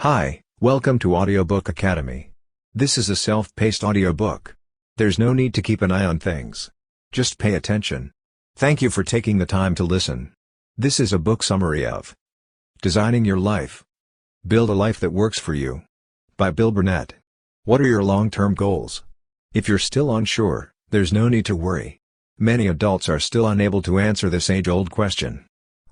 Hi, welcome to Audiobook Academy. This is a self-paced audiobook. There's no need to keep an eye on things. Just pay attention. Thank you for taking the time to listen. This is a book summary of Designing Your Life. Build a Life That Works for You by Bill Burnett. What are your long-term goals? If you're still unsure, there's no need to worry. Many adults are still unable to answer this age-old question.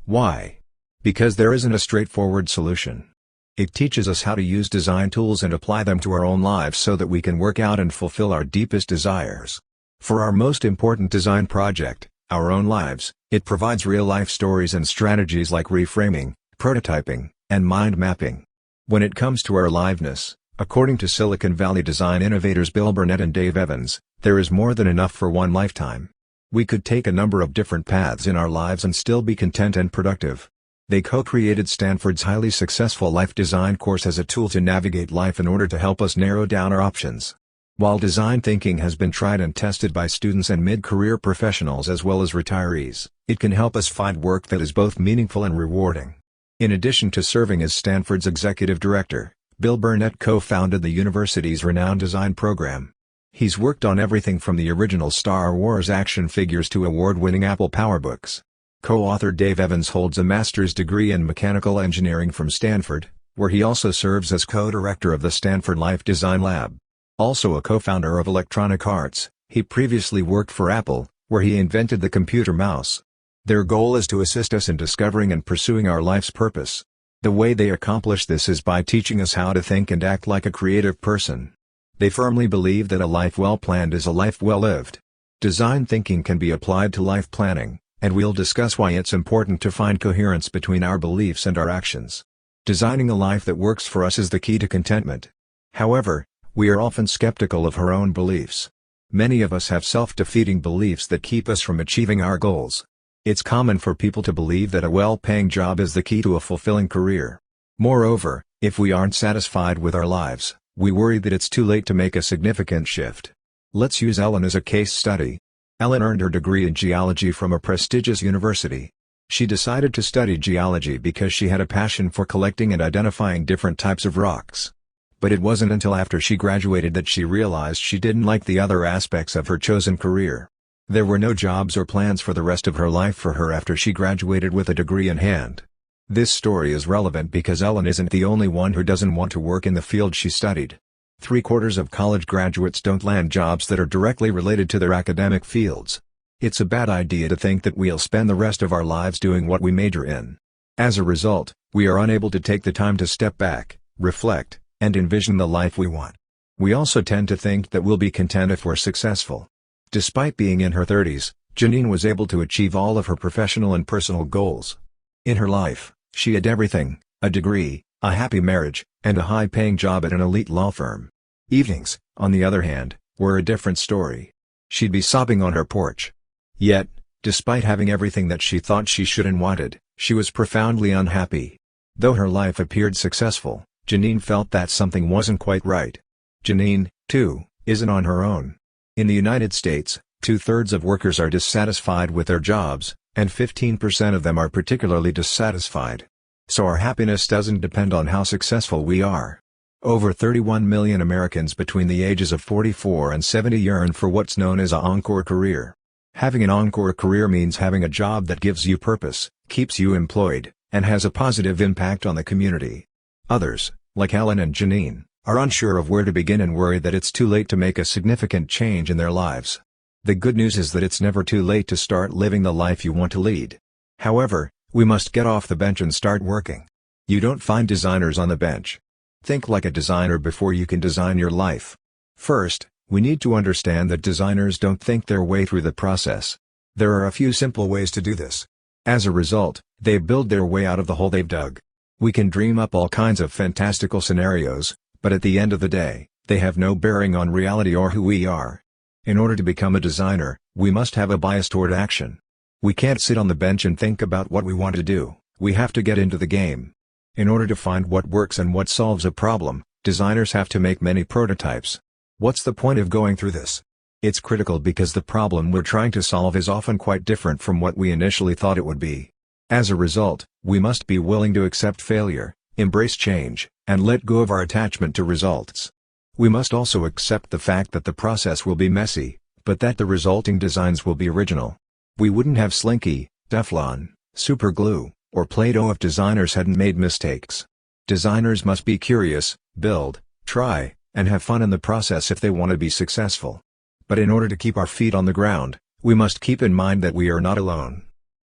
Why? Because there isn't a straightforward solution. It teaches us how to use design tools and apply them to our own lives so that we can work out and fulfill our deepest desires. For our most important design project, our own lives, it provides real-life stories and strategies like reframing, prototyping, and mind mapping. When it comes to our aliveness, according to Silicon Valley design innovators Bill Burnett and Dave Evans, there is more than enough for one lifetime. We could take a number of different paths in our lives and still be content and productive. They co-created Stanford's highly successful life design course as a tool to navigate life in order to help us narrow down our options. While design thinking has been tried and tested by students and mid-career professionals as well as retirees, it can help us find work that is both meaningful and rewarding. In addition to serving as Stanford's executive director, Bill Burnett co-founded the university's renowned design program. He's worked on everything from the original Star Wars action figures to award-winning Apple PowerBooks. Co-author Dave Evans holds a master's degree in mechanical engineering from Stanford, where he also serves as co-director of the Stanford Life Design Lab. Also a co-founder of Electronic Arts, he previously worked for Apple, where he invented the computer mouse. Their goal is to assist us in discovering and pursuing our life's purpose. The way they accomplish this is by teaching us how to think and act like a creative person. They firmly believe that a life well planned is a life well lived. Design thinking can be applied to life planning, and we'll discuss why it's important to find coherence between our beliefs and our actions. Designing a life that works for us is the key to contentment. However, we are often skeptical of our own beliefs. Many of us have self-defeating beliefs that keep us from achieving our goals. It's common for people to believe that a well-paying job is the key to a fulfilling career. Moreover, if we aren't satisfied with our lives, we worry that it's too late to make a significant shift. Let's use Ellen as a case study. Ellen earned her degree in geology from a prestigious university. She decided to study geology because she had a passion for collecting and identifying different types of rocks. But it wasn't until after she graduated that she realized she didn't like the other aspects of her chosen career. There were no jobs or plans for the rest of her life for her after she graduated with a degree in hand. This story is relevant because Ellen isn't the only one who doesn't want to work in the field she studied. 3/4 of college graduates don't land jobs that are directly related to their academic fields. It's a bad idea to think that we'll spend the rest of our lives doing what we major in. As a result, we are unable to take the time to step back, reflect, and envision the life we want. We also tend to think that we'll be content if we're successful. Despite being in her 30s, Janine was able to achieve all of her professional and personal goals. In her life, she had everything: a degree, a happy marriage, and a high-paying job at an elite law firm. Evenings, on the other hand, were a different story. She'd be sobbing on her porch. Yet, despite having everything that she thought she should and wanted, she was profoundly unhappy. Though her life appeared successful, Janine felt that something wasn't quite right. Janine, too, isn't on her own. In the United States, 2/3 of workers are dissatisfied with their jobs, and 15% of them are particularly dissatisfied. So our happiness doesn't depend on how successful we are. Over 31 million Americans between the ages of 44 and 70 yearn for what's known as an encore career. Having an encore career means having a job that gives you purpose, keeps you employed, and has a positive impact on the community. Others, like Ellen and Janine, are unsure of where to begin and worry that it's too late to make a significant change in their lives. The good news is that it's never too late to start living the life you want to lead. However, we must get off the bench and start working. You don't find designers on the bench. Think like a designer before you can design your life. First, we need to understand that designers don't think their way through the process. There are a few simple ways to do this. As a result, they build their way out of the hole they've dug. We can dream up all kinds of fantastical scenarios, but at the end of the day, they have no bearing on reality or who we are. In order to become a designer, we must have a bias toward action. We can't sit on the bench and think about what we want to do, we have to get into the game. In order to find what works and what solves a problem, designers have to make many prototypes. What's the point of going through this? It's critical because the problem we're trying to solve is often quite different from what we initially thought it would be. As a result, we must be willing to accept failure, embrace change, and let go of our attachment to results. We must also accept the fact that the process will be messy, but that the resulting designs will be original. We wouldn't have Slinky, Teflon, super glue, or Play-Doh if designers hadn't made mistakes. Designers must be curious, build, try, and have fun in the process if they want to be successful. But in order to keep our feet on the ground, we must keep in mind that we are not alone.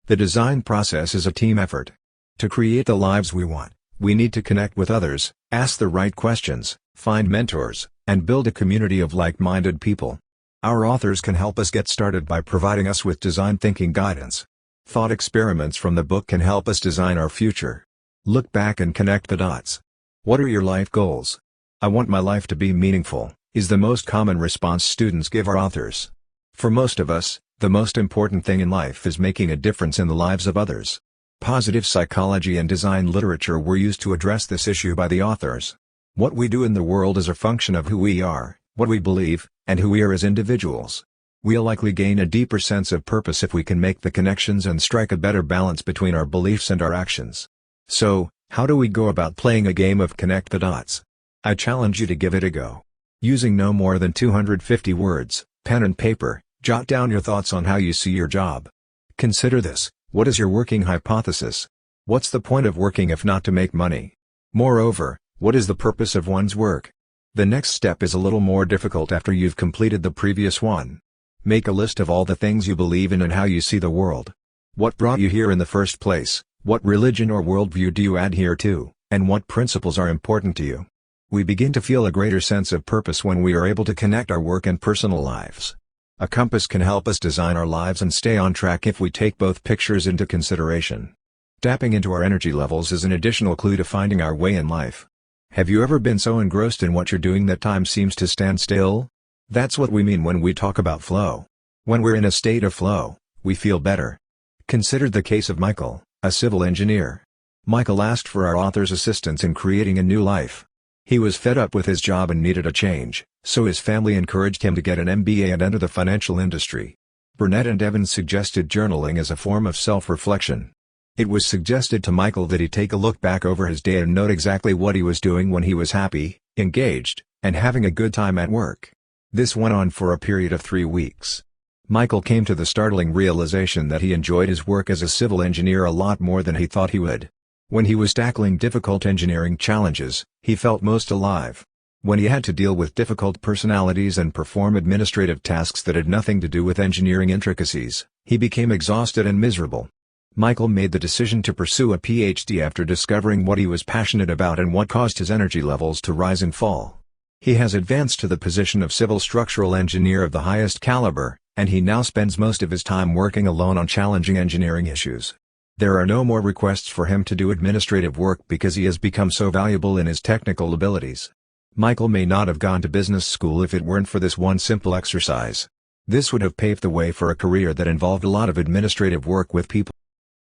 The design process is a team effort. To create the lives we want, we need to connect with others, ask the right questions, find mentors, and build a community of like-minded people. Our authors can help us get started by providing us with design thinking guidance. Thought experiments from the book can help us design our future. Look back and connect the dots. What are your life goals? "I want my life to be meaningful," is the most common response students give our authors. For most of us, the most important thing in life is making a difference in the lives of others. Positive psychology and design literature were used to address this issue by the authors. What we do in the world is a function of who we are, what we believe, and who we are as individuals. We'll likely gain a deeper sense of purpose if we can make the connections and strike a better balance between our beliefs and our actions. So, how do we go about playing a game of connect the dots? I challenge you to give it a go. Using no more than 250 words, pen and paper, jot down your thoughts on how you see your job. Consider this: what is your working hypothesis? What's the point of working if not to make money? Moreover, what is the purpose of one's work? The next step is a little more difficult after you've completed the previous one. Make a list of all the things you believe in and how you see the world. What brought you here in the first place? What religion or worldview do you adhere to, and what principles are important to you? We begin to feel a greater sense of purpose when we are able to connect our work and personal lives. A compass can help us design our lives and stay on track if we take both pictures into consideration. Tapping into our energy levels is an additional clue to finding our way in life. Have you ever been so engrossed in what you're doing that time seems to stand still? That's what we mean when we talk about flow. When we're in a state of flow, we feel better. Consider the case of Michael, a civil engineer. Michael asked for our author's assistance in creating a new life. He was fed up with his job and needed a change, so his family encouraged him to get an MBA and enter the financial industry. Burnett and Evans suggested journaling as a form of self-reflection. It was suggested to Michael that he take a look back over his day and note exactly what he was doing when he was happy, engaged, and having a good time at work. This went on for a period of 3 weeks. Michael came to the startling realization that he enjoyed his work as a civil engineer a lot more than he thought he would. When he was tackling difficult engineering challenges, he felt most alive. When he had to deal with difficult personalities and perform administrative tasks that had nothing to do with engineering intricacies, he became exhausted and miserable. Michael made the decision to pursue a PhD after discovering what he was passionate about and what caused his energy levels to rise and fall. He has advanced to the position of civil structural engineer of the highest caliber, and he now spends most of his time working alone on challenging engineering issues. There are no more requests for him to do administrative work because he has become so valuable in his technical abilities. Michael may not have gone to business school if it weren't for this one simple exercise. This would have paved the way for a career that involved a lot of administrative work with people.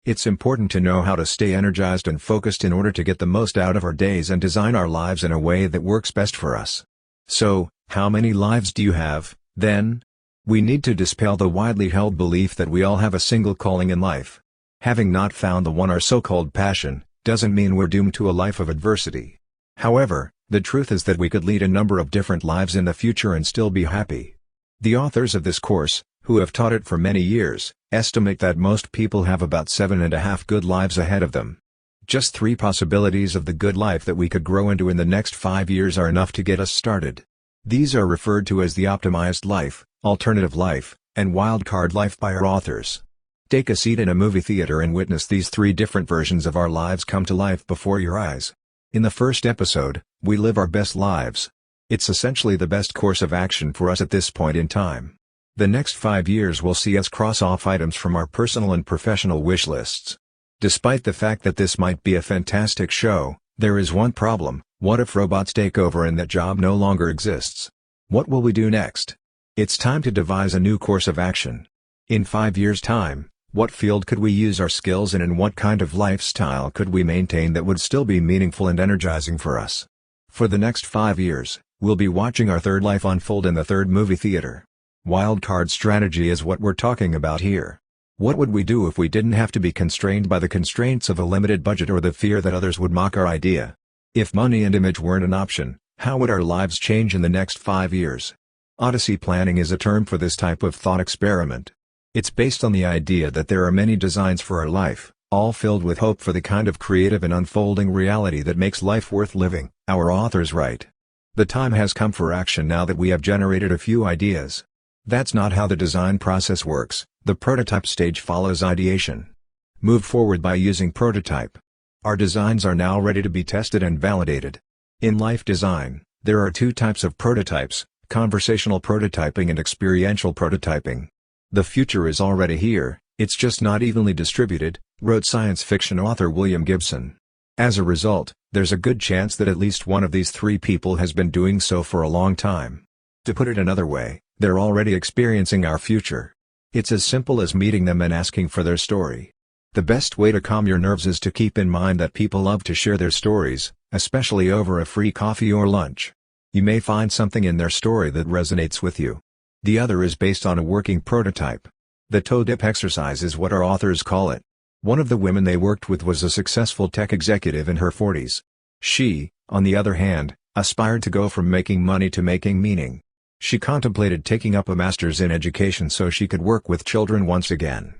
It's important to know how to stay energized and focused in order to get the most out of our days and design our lives in a way that works best for us. So, how many lives do you have, then? We need to dispel the widely held belief that we all have a single calling in life. Having not found the one our so-called passion, doesn't mean we're doomed to a life of adversity. However, the truth is that we could lead a number of different lives in the future and still be happy. The authors of this course, who have taught it for many years, estimate that most people have about 7.5 good lives ahead of them. Just 3 possibilities of the good life that we could grow into in the next 5 years are enough to get us started. These are referred to as the optimized life, alternative life, and wildcard life by our authors. Take a seat in a movie theater and witness these 3 different versions of our lives come to life before your eyes. In the first episode, we live our best lives. It's essentially the best course of action for us at this point in time. The next 5 years will see us cross off items from our personal and professional wish lists. Despite the fact that this might be a fantastic show, there is one problem: what if robots take over and that job no longer exists? What will we do next? It's time to devise a new course of action. In 5 years' time, what field could we use our skills in and what kind of lifestyle could we maintain that would still be meaningful and energizing for us? For the next 5 years, we'll be watching our third life unfold in the third movie theater. Wildcard strategy is what we're talking about here. What would we do if we didn't have to be constrained by the constraints of a limited budget or the fear that others would mock our idea? If money and image weren't an option, how would our lives change in the next 5 years? Odyssey planning is a term for this type of thought experiment. It's based on the idea that there are many designs for our life, all filled with hope for the kind of creative and unfolding reality that makes life worth living, our authors write. The time has come for action now that we have generated a few ideas. That's not how the design process works. The prototype stage follows ideation. Move forward by using prototype. Our designs are now ready to be tested and validated. In life design, there are two types of prototypes: conversational prototyping and experiential prototyping. The future is already here, it's just not evenly distributed, wrote science fiction author William Gibson. As a result, there's a good chance that at least one of these three people has been doing so for a long time. To put it another way, they're already experiencing our future. It's as simple as meeting them and asking for their story. The best way to calm your nerves is to keep in mind that people love to share their stories, especially over a free coffee or lunch. You may find something in their story that resonates with you. The other is based on a working prototype. The toe dip exercise is what our authors call it. One of the women they worked with was a successful tech executive in her 40s. She, on the other hand, aspired to go from making money to making meaning. She contemplated taking up a master's in education so she could work with children once again.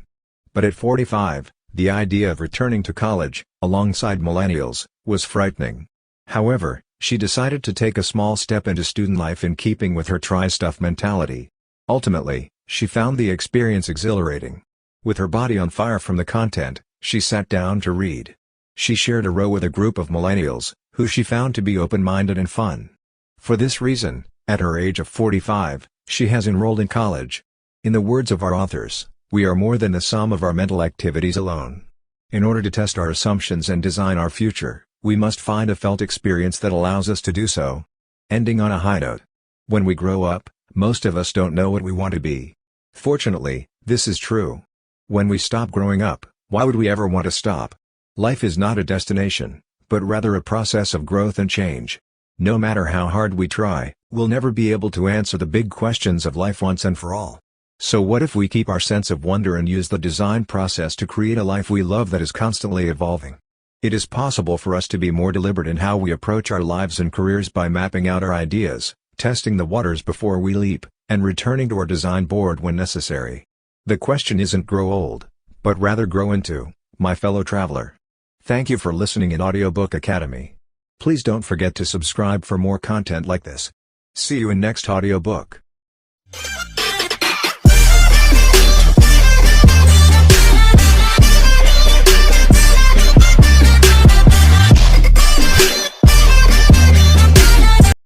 But at 45, the idea of returning to college, alongside millennials, was frightening. However, she decided to take a small step into student life in keeping with her try-stuff mentality. Ultimately, she found the experience exhilarating. With her body on fire from the content, she sat down to read. She shared a row with a group of millennials, who she found to be open-minded and fun. For this reason, at her age of 45, she has enrolled in college. In the words of our authors, we are more than the sum of our mental activities alone. In order to test our assumptions and design our future, we must find a felt experience that allows us to do so. Ending on a high note. When we grow up, most of us don't know what we want to be. Fortunately, this is true. When we stop growing up, why would we ever want to stop? Life is not a destination, but rather a process of growth and change. No matter how hard we try, we'll never be able to answer the big questions of life once and for all. So what if we keep our sense of wonder and use the design process to create a life we love that is constantly evolving? It is possible for us to be more deliberate in how we approach our lives and careers by mapping out our ideas, testing the waters before we leap, and returning to our design board when necessary. The question isn't grow old, but rather grow into, my fellow traveler. Thank you for listening in Audiobook Academy. Please don't forget to subscribe for more content like this. See you in next audiobook.